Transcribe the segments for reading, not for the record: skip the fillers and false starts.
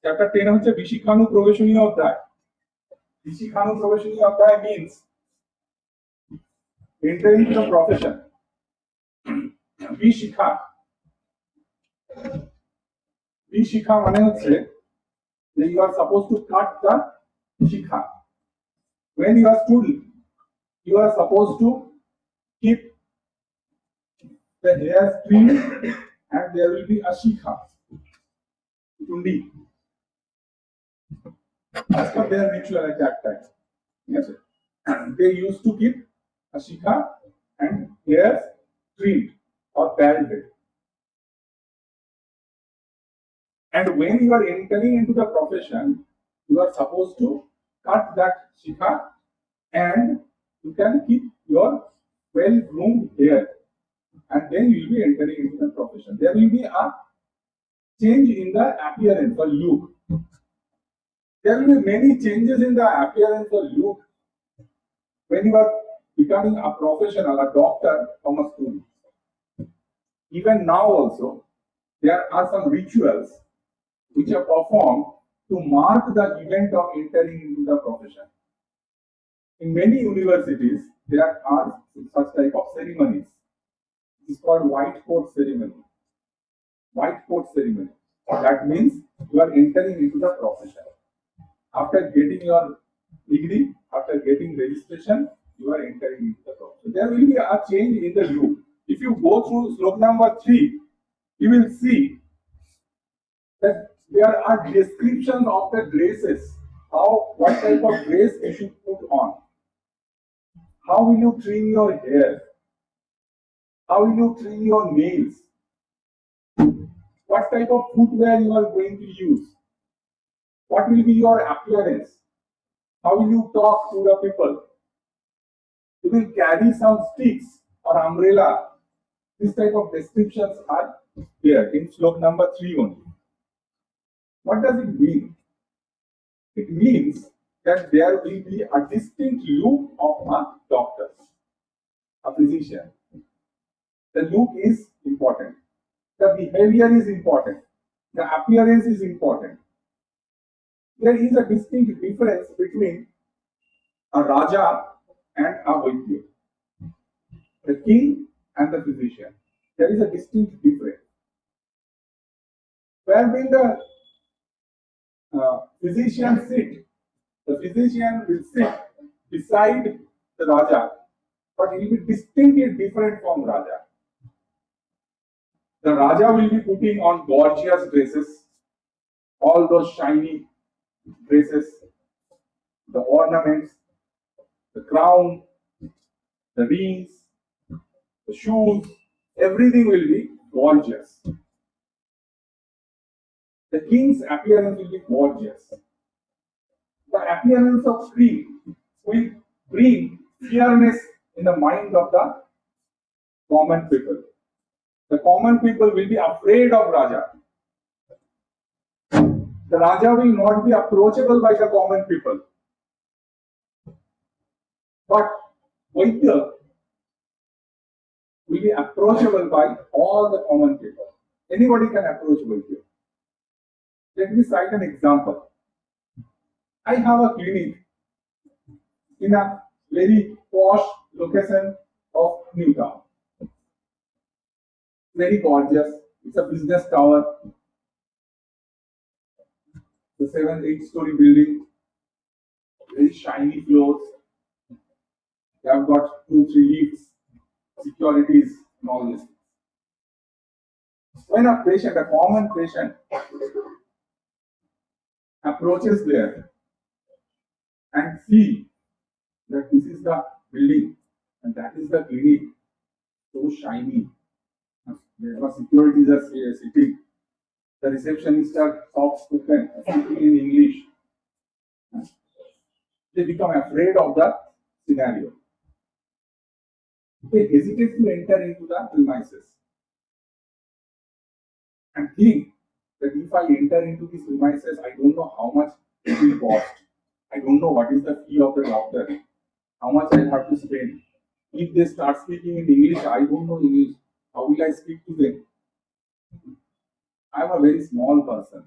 Chapter 10 হচ্ছে বিশিক্ষানু প্রবেশনীয় অধ্যায়। বিশিক্ষানু প্রবেশনীয় অধ্যায় means entering the profession. বিশিক্ষা মানে হচ্ছে that you are supposed to cut the shikha. When you are student, you are supposed to keep the hair trimmed and there will be a shikha. Tundi. As per their ritual at that time. Yes. They used to keep a shikha and hairs trimmed or parted. And when you are entering into the profession, you are supposed to cut that shikha and you can keep your well-groomed hair, and then you will be entering into the profession. There will be a change in the appearance or look. There will be many changes in the appearance or look when you are becoming a professional, a doctor from a school. Even now also, there are some rituals which are performed to mark the event of entering into the profession. In many universities, there are such type of ceremonies. It is called white coat ceremony. White coat ceremony. That means you are entering into the profession. After getting your degree, after getting registration, you are entering into the profession. There will be a change in the look. If you go through slok number 3, you will see that there are descriptions of the dresses. What type of dress you should put on. How will you trim your hair? How will you trim your nails? What type of footwear you are going to use? What will be your appearance? How will you talk to the people? You will carry some sticks or umbrella. This type of descriptions are there in slok number 3 only. What does it mean? It means that there will be a distinct look of a doctor, a physician. The look is important. The behavior is important. The appearance is important. There is a distinct difference between a Raja and a Vaidya, the king and the physician. There is a distinct difference. Where will the physician sit? The physician will sit beside the Raja, but he will be distinctly different from Raja. The Raja will be putting on gorgeous dresses, all those shiny dresses, the ornaments, the crown, the rings, the shoes, everything will be gorgeous. The king's appearance will be gorgeous. The appearance of king will bring fearness in the mind of the common people. The common people will be afraid of Raja. The Raja will not be approachable by the common people. But Vaidya will be approachable by all the common people. Anybody can approach Vaidya. Let me cite an example. I have a clinic in a very posh location of New Town. Very gorgeous. It's a business tower. The 7-8 story building. Very shiny floors. They have got 2-3 lifts, securities, and all this. When a patient, a common patient, approaches there and see that this is the building and that is the clinic, so shiny. There are securities are sitting. The receptionists are soft spoken, speaking in English. They become afraid of the scenario. They hesitate to enter into the premises and think that if I enter into these premises, I don't know how much it will cost. I don't know what is the fee of the doctor, how much I have to spend. If they start speaking in English, I don't know English. How will I speak to them? I am a very small person.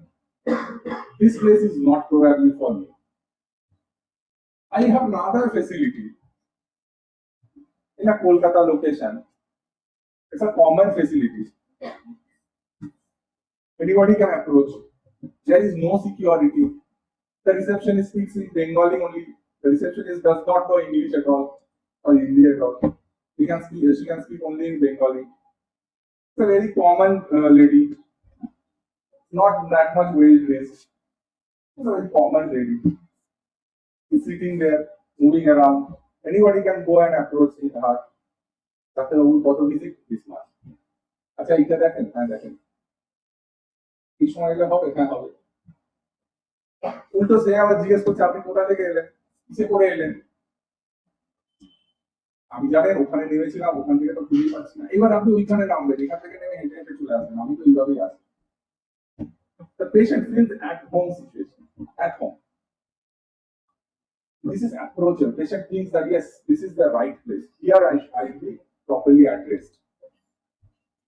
This place is not probably for me. I have another facility in a Kolkata location. It's a common facility. Anybody can approach. There is no security. The receptionist speaks in Bengali only. The receptionist does not know English at all or Hindi at all. She can speak only in Bengali. It's a very common lady, not that much well dressed. It's a very common lady. She's sitting there, moving around. Anybody can go and approach her. ডাক্তারবাবু কত visit this মাস আচ্ছা এটা দেখেন হ্যাঁ দেখেন কি সময় এলে হবে হ্যাঁ হবে উল্টো সে আবার জিজ্ঞেস করছে আপনি কোথা থেকে এলেন কিসে করে এলেন আমি জানেন ওখানে নেমেছিলাম ওখান থেকে তো খুঁজে পাচ্ছি না এবার আপনি ওইখানে নামবেন এখান থেকে নেমে হেঁটে হেঁটে চলে আসবেন আমি তো এইভাবেই আসি The patient feels at home situation, at home. This is approach. The patient thinks that yes, this is the right place. Here I will be properly addressed.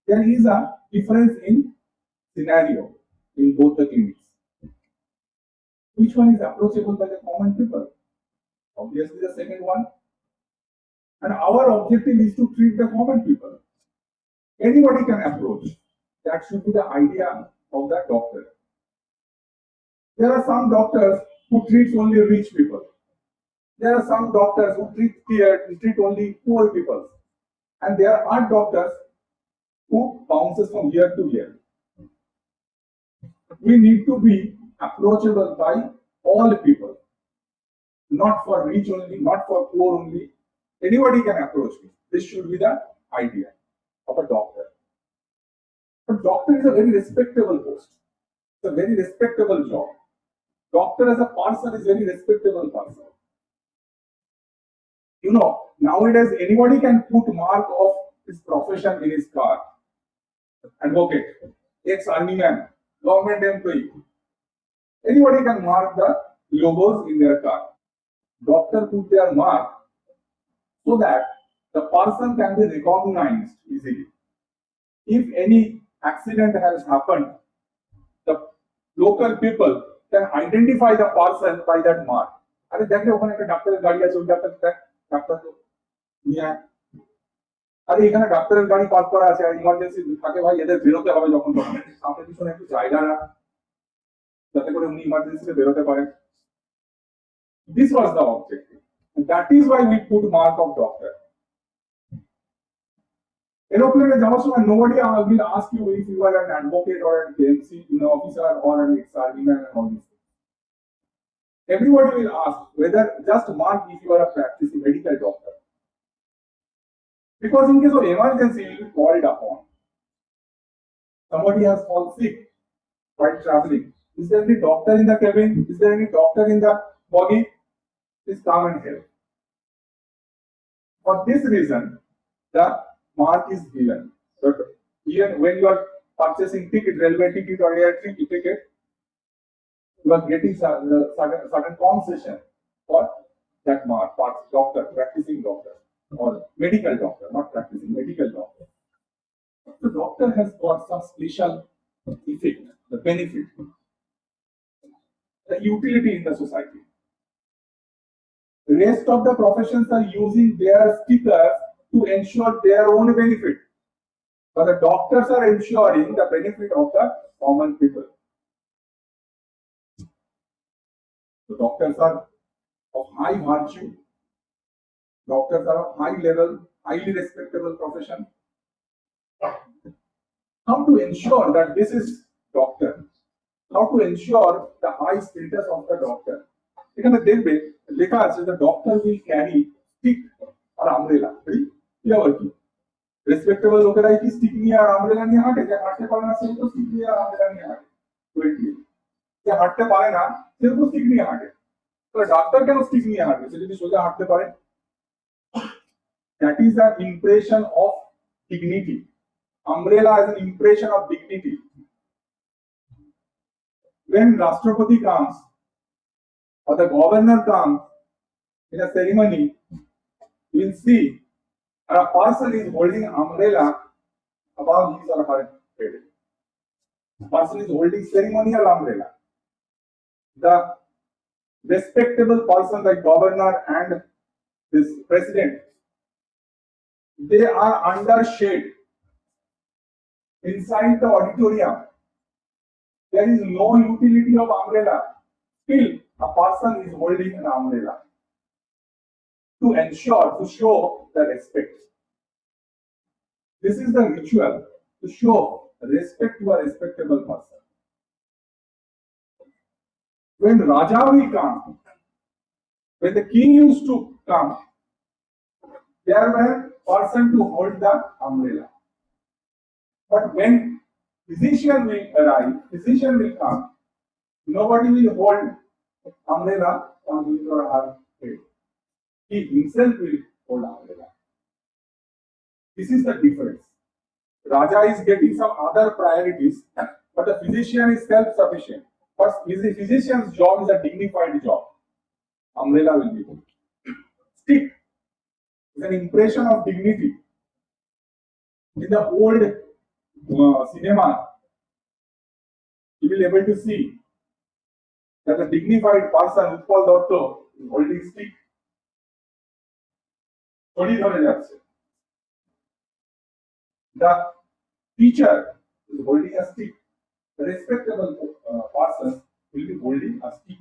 There is a difference in scenario in both the clinics. Which one is approachable by the common people? Obviously, the second one. And our objective is to treat the common people. Anybody can approach. That should be the idea of that doctor. There are some doctors who treat only rich people. There are some doctors who treat only poor people. And there are doctors who bounces from here to here. We need to be approachable by all people. Not for rich only, not for poor only. Anybody can approach me. This should be the idea of a doctor. But doctor is a very respectable post. It's a very respectable job. Doctor as a person is very respectable person. You know, nowadays anybody can put mark of his profession in his car. Advocate, ex-army man, government employee. Anybody can mark the logos in their car. Doctor put their mark so that the person can be recognized easily. If any accident has happened, the local people can identify the person by that mark. আরে দেখলে ওখানে একটা ডাক্তারের গাড়ি আছে ওই doctor দেখ doctor তো নিয়ে আরে এখানে ডাক্তারের গাড়ি পার্ক করা আছে আর ইমার্জেন্সি থাকে ভাই এদের বেরোতে হবে যখন তখন সামনে পিছনে একটু জায়গা রাখ যাতে করে উনি ইমার্জেন্সিতে বেরোতে পারেন This was the objective. And that is why we put mark of doctor. Aeroplane যাওয়ার সময় nobody will ask you if you are an advocate or an KMC officer or an ex-army man and all this. Everybody will ask whether just mark if you are a practicing medical doctor. Because in case of emergency, you will be called upon. Somebody has fallen sick while traveling. Is there any doctor in the cabin? Is there any doctor in the buggy? Please come and help. For this reason, the mark is given. So even when you are purchasing ticket, railway ticket or air ticket, you are getting certain concession for that mark, for doctor, practicing doctor, or medical doctor, not practicing, medical doctor. The doctor has got some special effect, the benefit, the utility in the society. The rest of the professions are using their stickers to ensure their own benefit. But the doctors are ensuring the benefit of the common people. The doctors are of high virtue. Doctors are of high level, highly respectable profession. How to ensure that this is doctor? How to ensure the high status of the doctor? এখানে দেখবে লেখা আছে the doctor will carry stick or umbrella. কি আবার কি respectable লোকেরাই কি stick নিয়ে আর আমব্রেলা নিয়ে হাঁটে যে হাঁটতে পারে না সে তো স্টিক নিয়ে আর আমব্রেলা নিয়ে হাঁটে যে হাঁটতে পারে না সে তো স্টিক নিয়ে হাঁটে তাহলে ডাক্তার কেন স্টিক নিয়ে হাঁটবে সে যদি সোজা হাঁটতে পারে that is an impression of dignity umbrella is an impression of dignity when Rashtrapati comes or the governor comes in a ceremony you will see a person is holding an umbrella above his or her head. Person is holding ceremonial umbrella. The respectable person like governor and this president, they are under shade inside the auditorium. There is no utility of umbrella. Still, a person is holding an umbrella to ensure, to show the respect. This is the ritual to show respect to a respectable person. When Raja will come, when the king used to come, there were person to hold the umbrella. But when physician will arrive, physician will come, nobody will hold umbrella on his or her head. He himself will hold umbrella. This is the difference. Raja is getting some other priorities, but the physician is self-sufficient. But the physician's job is a dignified job. Umbrella will be put. Stick is an impression of dignity. In the old cinema, you will be able to see that a dignified person, Utpal Dotto, is holding stick. The teacher is holding a stick. The respectable person will be holding a stick.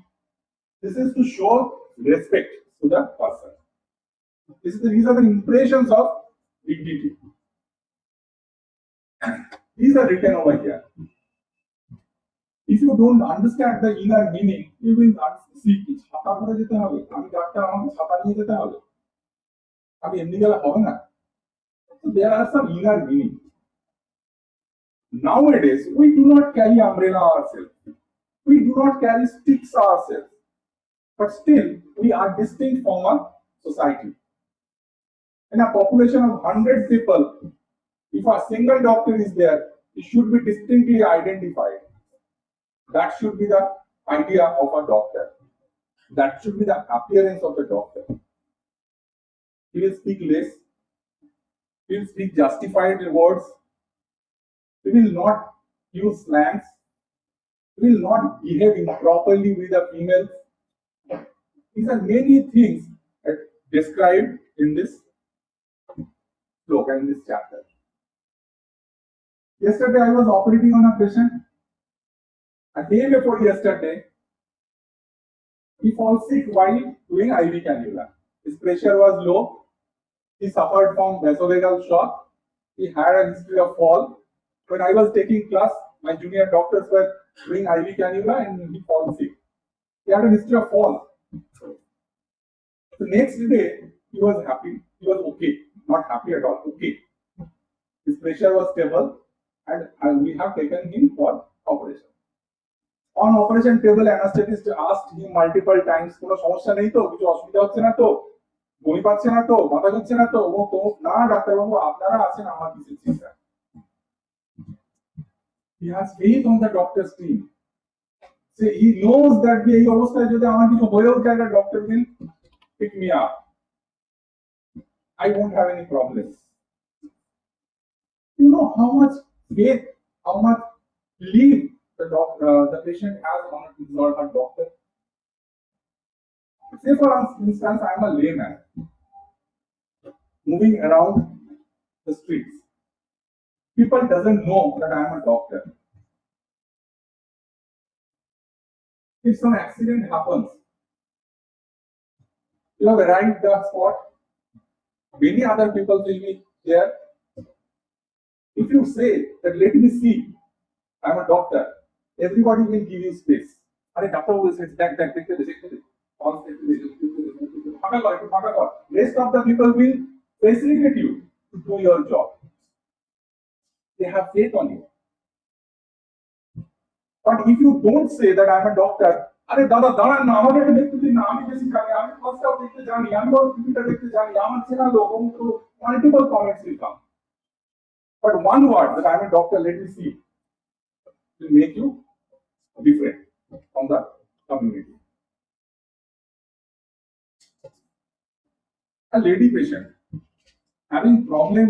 This is to show respect to the person. These are the impressions of dignity. These are written over here. If you don't understand the inner meaning, you will see it. So there are some inner meaning. Nowadays, we do not carry umbrella ourselves. We do not carry sticks ourselves. But still, we are distinct from a society. In a population of 100 people, if a single doctor is there, it should be distinctly identified. That should be the idea of a doctor. That should be the appearance of the doctor. He will speak less. He will speak justified words. He will not use slangs. He will not behave improperly with the females. These are many things described in this sloka, in this chapter. Yesterday I was operating on a patient. A day before yesterday, he falls sick while doing IV cannula. His pressure was low. He suffered from vasovagal shock. He had a history of fall. When I was taking class, my junior doctors were doing IV cannula and he falls sick. He had a history of fall. The next day, he was happy. He was okay. Not happy at all. Okay. His pressure was stable and we have taken him for operation. On operation table, anesthetist asked him multiple times, "কোনো সমস্যা নেই তো, কিছু অসুবিধা হচ্ছে না তো, বমি পাচ্ছে না তো, মাথা ঘুরছে না তো?" ও তো না ডাক্তারবাবু, আপনারা আছেন, আমার কিছু চিন্তা। He has faith on the doctor's team. So he knows that এই অবস্থায় যদি আমার কিছু হয়েও যায়, the doctor will pick me up. I won't have any problems. You know how much faith, how much belief the patient has on his or her doctor. Say for instance, I am a layman moving around the streets. People doesn't know that I am a doctor. If some accident happens, you have arrived at the spot, many other people will be there. If you say that, "Let me see, I am a doctor," everybody will give you space. Are doctor will say, rest of the people will facilitate you to do your job. They have faith on you. But if you don't say that I am a doctor, আরে দাদা দাঁড়ান না, আমাকে একটু দেখতে দিন না, আমি বেশি জানি, আমি ফার্স্টটাও দেখতে জানি, আমি ওর টিভিটা দেখতে জানি, আমার চেনা লোক, multiple comments will come. But one word that I am a doctor, let me see, will make you different from the community. A lady patient having problem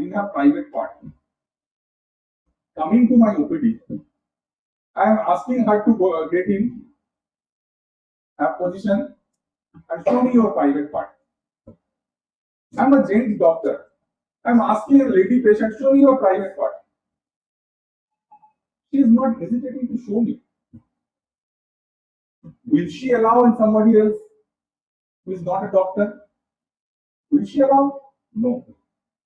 in her private part, coming to my OPD, I am asking her to go get in a position and show me your private part. I'm a gents doctor. I'm asking a lady patient, show me your private part. She is not hesitating to show me. Will she allow in somebody else who is not a doctor? Will she allow? No.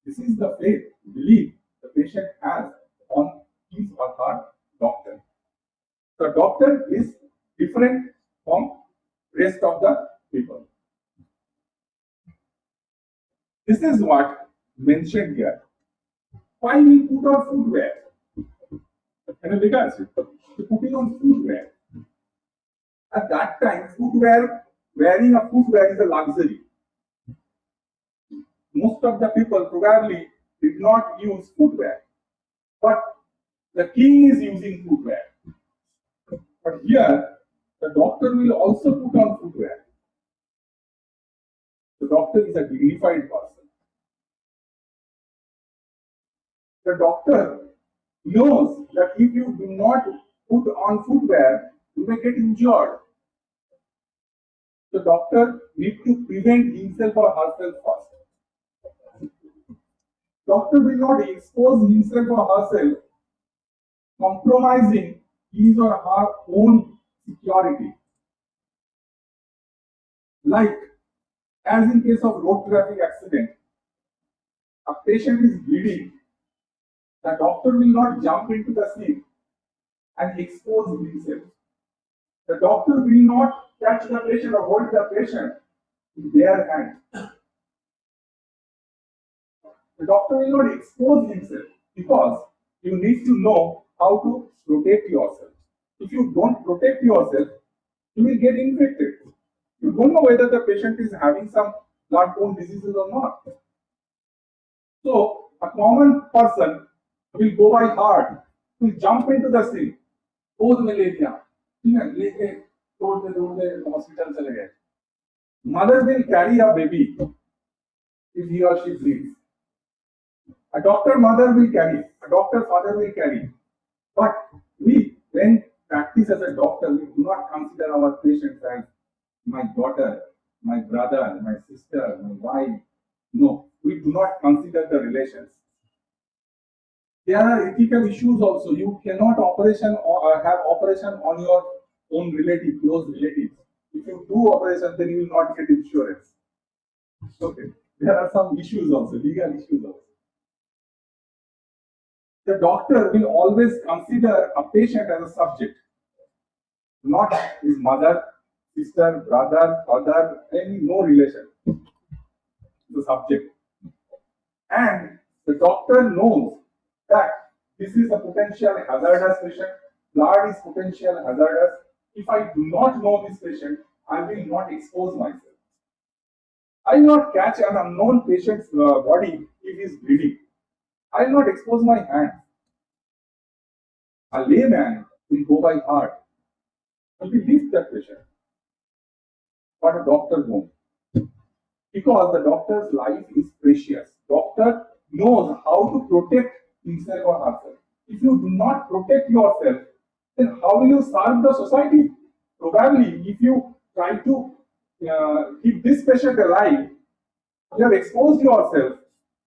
This is the faith, belief the patient has on his or her doctor. The doctor is different from rest of the people. This is what mentioned here. Why we put on footwear? And because putting on footwear. At that time, wearing a footwear is a luxury. Most of the people probably did not use footwear, but the king is using footwear. But here, the doctor will also put on footwear. The doctor is a dignified person. The doctor knows that if you do not put on footwear, you may get injured. The doctor needs to prevent himself or herself first. Doctor will not expose himself or herself, compromising his or her own security. Like, as in case of road traffic accident, a patient is bleeding, the doctor will not jump into the scene and expose himself. The doctor will not catch the patient or hold the patient in their hand. The doctor will not expose himself because you need to know how to protect yourself. If you don't protect yourself, you will get infected. You don't know whether the patient is having some blood-borne diseases or not. So, a common person will go by heart, will jump into the scene, post malaria, लेके दौड़ते hospital चले गए. Mother will carry a baby if he or she bleeds. A doctor mother will carry, a doctor father will carry. But we, when practice as a doctor, we do not consider our patients as my daughter, my brother, my sister, my wife. No, we do not consider the relations. There are ethical issues also. You cannot operation or have operation on your own relative, close relatives. If you do operation, then you will not get insurance. Okay. There are some issues also, legal issues also. The doctor will always consider a patient as a subject, not his mother, sister, brother, father, any no relation. The subject. And the doctor knows that this is a potential hazardous patient, blood is potential hazardous. If I do not know this patient, I will not expose myself. I will not catch an unknown patient's body if he is bleeding. I will not expose my hand. A layman will go by heart. He will lift that patient. But a doctor won't. Because the doctor's life is precious. Doctor knows how to protect himself or herself. If you do not protect yourself, then how will you serve the society? Probably, if you try to keep this patient alive, you have exposed yourself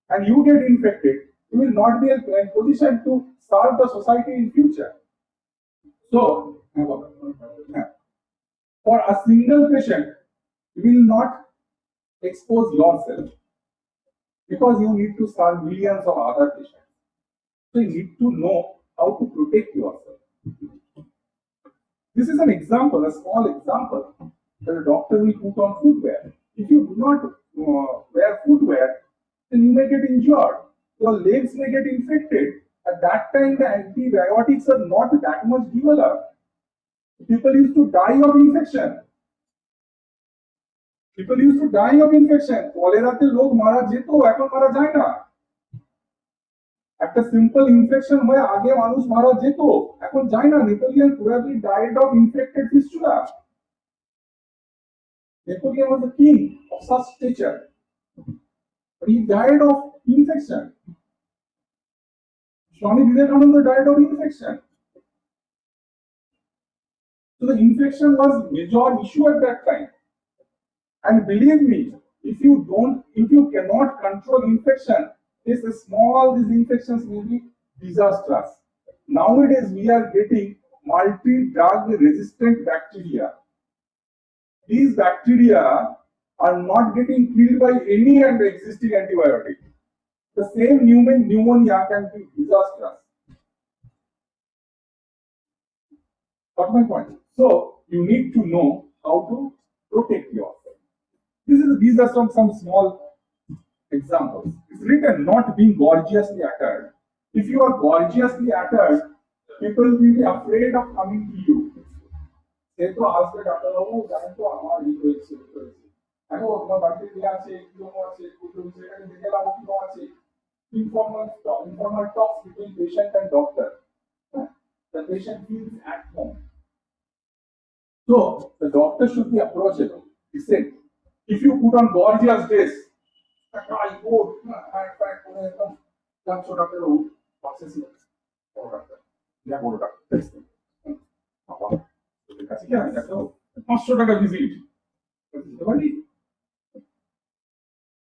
and you get infected, you will not be in position to serve the society in future. So, for a single patient, you will not expose yourself because you need to serve millions of other patients. So, you need to know how to protect yourself. This is an example, a small example, that a doctor will put on footwear. If you do not wear footwear, then you may get injured. Your legs may get infected. At that time, the antibiotics are not that much developed. People used to die of infection. People used to die of infection. কলেরাতে লোক মারা যেত, এখন মারা যায় না। একটা simple infection হয়ে আগে মানুষ মারা যেত, এখন যায় না। Napoleon probably died of infected fistula. Napoleon was the king of such stature, but he died of infection. Swami Vivekananda died of infection. So the infection was major issue at that time. And believe me, if you cannot control infection, these infections may be disastrous. Nowadays, we are getting multi-drug resistant bacteria. These bacteria are not getting killed by any existing antibiotic. The same pneumonia can be disastrous. Got my point? So you need to know how to protect yourself. These are some small examples. It's written not being gorgeously attired. If you are gorgeously attired, people will be afraid of coming to you. সে তো আসবে ডাক্তারবাবু জানেন তো আমার এই হয়েছে আমি তোমার বাড়িতে দিয়ে আছে কিরকম আছে সেখানে দেখে গেলাম কিরকম আছে informal talks between patient and doctor. The patient feels at home. So the doctor should be approachable. He said, if you put on gorgeous dress, I go, so doctor, পাঁচশো টাকা visit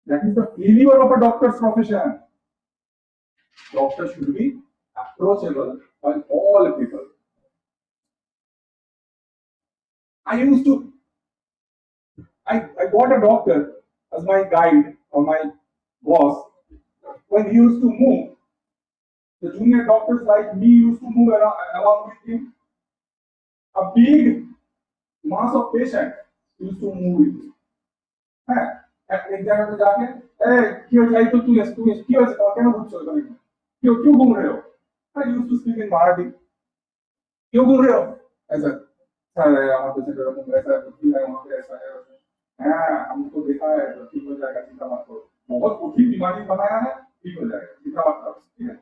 that is the failure of a doctor's profession. Doctor should be approachable by all people. I got a doctor as my guide or my boss. When he used to move, the junior doctors like me used to move along with him. A big mass of patients used to move with him. एक जगह पे जाके क्यों जाई तो तू क्यों क्या घूम रहे हो क्यों घूम रहे हो I used to speak in Marathi क्यों घूम रहे हो ऐसा सर हमारे पेशेंट को ऐसा है वहाँ पे ऐसा है हाँ हमको देखा है तो ठीक हो जाएगा चिंता मत करो बहुत कठिन बीमारी बनाया है ठीक हो जाएगा चिंता मत करो ठीक है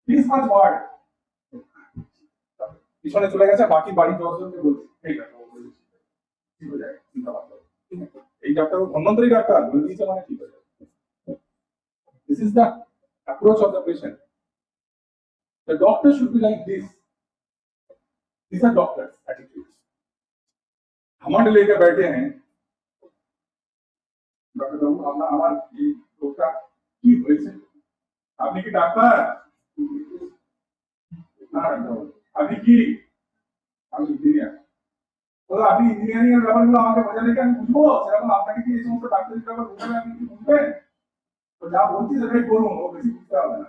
प्लीज मच वर्ड পিছনে চলে গেছে বাকি বাড়ি 10 জনকে বলছি ঠিক আছে ঠিক হয়ে যাবে চিন্তা মত করো ঠিক আছে এই ডাক্তার ধন্বন্তরী ডাক্তার বলে দিয়েছে মানে ঠিক হয়ে যাবে this is the approach of the patient. The doctor should be like this. These are doctors attitudes. हमारे लेके बैठे हैं डॉक्टर बाबू আমরা আমার এই রোগটা কি হয়েছে আপনি কি ডাক্তার না আপনি কি আমি ইঞ্জিনিয়ার বলো আপনি ইঞ্জিনিয়ারিং এর ব্যাপারগুলো আমাকে বোঝালে কি আমি বুঝবো সেরকম আপনাকে কি এই সমস্ত ডাক্তারি ব্যাপার বুঝালে আপনি কি বুঝবেন তো যা বলছি সেটাই করুন ও বেশি বুঝতে হবে না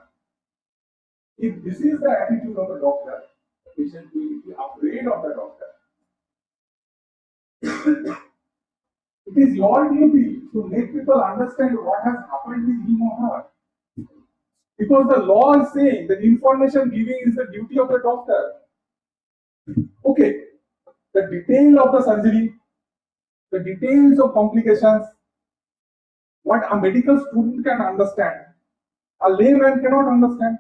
if this is the attitude of a doctor the patient will be afraid of the doctor. It is your duty to make people understand what has happened with him or her. Because the law is saying that information giving is the duty of the doctor. Okay, the detail of the surgery, the details of complications, what a medical student can understand, a layman cannot understand.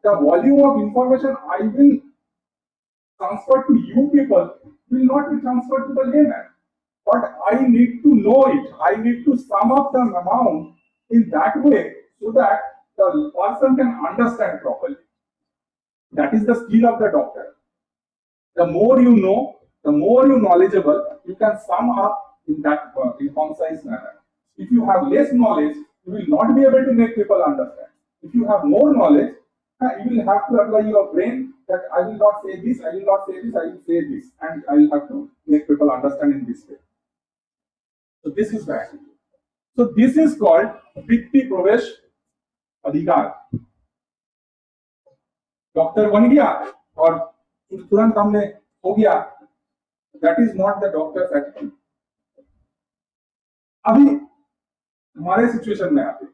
The volume of information I will transfer to you people will not be transferred to the layman. But I need to know it. I need to sum up the amount in that way so that the person can understand properly. That is the skill of the doctor. The more you know, the more you knowledgeable, you can sum up in that in concise manner. If you have less knowledge, you will not be able to make people understand. If you have more knowledge, you will have to apply your brain that I will not say this, I will not say this, I will say this, and I will have to make people understand in this way. So this is the attitude. So this is called Vritti Pravesh Adhikar. Doctor बन गया और तुरंत हमने हो गया, that is not the doctor's attitude. अभी हमारे situation में आते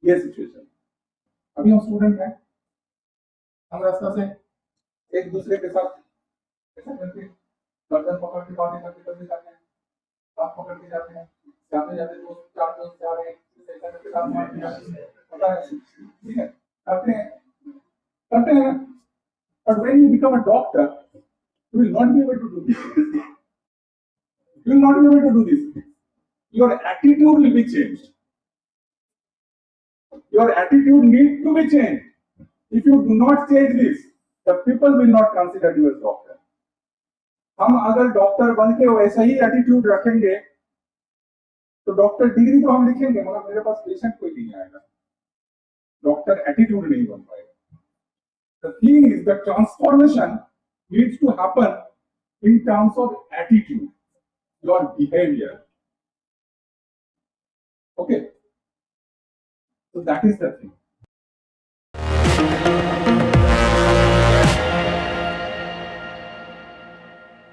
ये सिचुएशन अभी हम स्टूडेंट हैं हम रास्ता से एक दूसरे के साथ ऐसा करके गर्दन पकड़ के बातें करते करते जाते हैं हाथ पकड़ के जाते हैं जाते जाते दोस्त चार दोस्त जा रहे हैं के साथ मार दिया पता है ठीक है करते हैं but when you become a doctor you will not be able to do this. You will not be able to do this. Your attitude will be changed. Your attitude needs to be changed. If you do not change this, the people will not consider you as doctor. हम अगर doctor बन के वैसा ही attitude रखेंगे तो doctor degree तो हम लिखेंगे मगर मेरे पास पेशेंट कोई नहीं आएगा, डॉक्टर एटीट्यूड नहीं बन पाएगा. The thing is, the transformation needs to happen in terms of attitude, your behavior. Okay, so that is the thing.